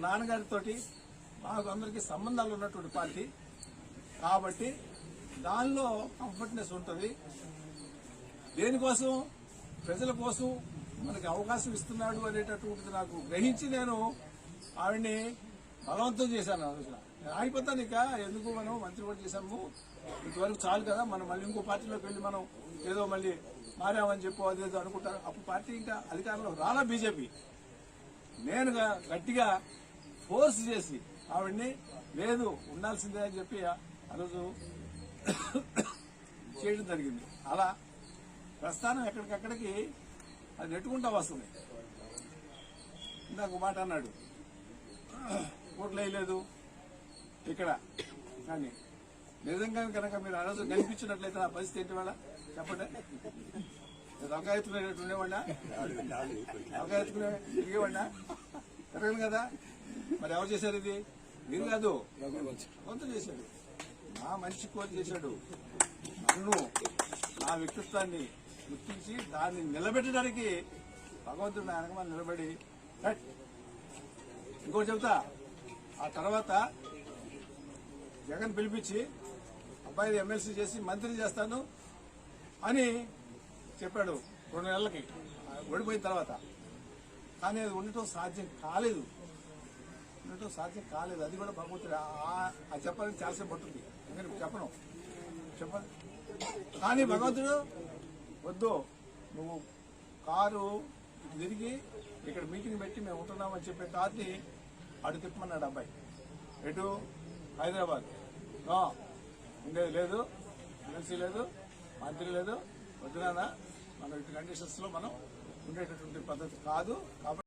నాన్నగారితో మాకు అందరికీ సంబంధాలు ఉన్నటువంటి పార్టీ కాబట్టి దానిలో కంఫర్ట్నెస్ ఉంటుంది. దేనికోసం ప్రజల కోసం మనకి అవకాశం ఇస్తున్నాడు అనేటటువంటిది నాకు గ్రహించి నేను ఆవిడ్ని బలవంతం చేశాను. ఆ రోజున ఆగిపోతాను, ఇక ఎందుకు మనం మంత్రి కూడా చేశాము, ఇంతవరకు చాలు కదా, మనం మళ్ళీ ఇంకో పార్టీలోకి వెళ్ళి మనం ఏదో మళ్ళీ మారామని చెప్పు అదేదో అనుకుంటారు. అప్పుడు పార్టీ ఇంకా అధికారంలో రాలా బీజేపీ. నేను గట్టిగా ఫోర్స్ చేసి ఆవిడ్ని లేదు ఉండాల్సిందే అని చెప్పి ఆ రోజు చేయడం జరిగింది. అలా ప్రస్థానం ఎక్కడికక్కడికి అది నెట్టుకుంటా వస్తుంది. ఇందాక మాట అన్నాడు, ఓట్లు వేయలేదు ఇక్కడ, కానీ నిజంగా కనుక మీరు ఆ రోజు కనిపించినట్లయితే నా పరిస్థితి ఏంటి వాళ్ళ చెప్పండి. అవకాశం తిరిగేవాడినా తిరగను కదా. మరి ఎవరు చేశారు ఇది? మీరు కాదు, కొంత చేశాడు, నా మంచి కోరి చేశాడు. నన్ను నా వ్యక్తిత్వాన్ని గుర్తించి దాన్ని నిలబెట్టడానికి భగవంతుడు నా వెనకమని నిలబడి ఇంకోటి చెబుతా. ఆ తర్వాత జగన్ పిలిపించి అబ్బాయి ఎమ్మెల్సీ చేసి మంత్రి చేస్తాను అని చెప్పాడు 2 నెలలకి ఓడిపోయిన తర్వాత. కానీ అది ఉండటం సాధ్యం కాలేదు. అది కూడా భగవంతుడు అది చెప్పాలని చాలాసేపు పడుతుంది, చెప్పను చెప్పను. కానీ భగవంతుడు వద్దు, నువ్వు కారు తిరిగి ఇక్కడ మీటింగ్ పెట్టి మేము ఉంటున్నామని చెప్పే కార్ని అటు తిప్పమన్నాడు అబ్బాయి. ఎటు హైదరాబాద్ ఉండేది లేదు, ఎమ్మెల్సీ లేదు, మంత్రి లేదు, వద్దునా మనం ఇటు కండిషన్స్ లో మనం ఉండేటటువంటి పద్ధతి కాదు. కాబట్టి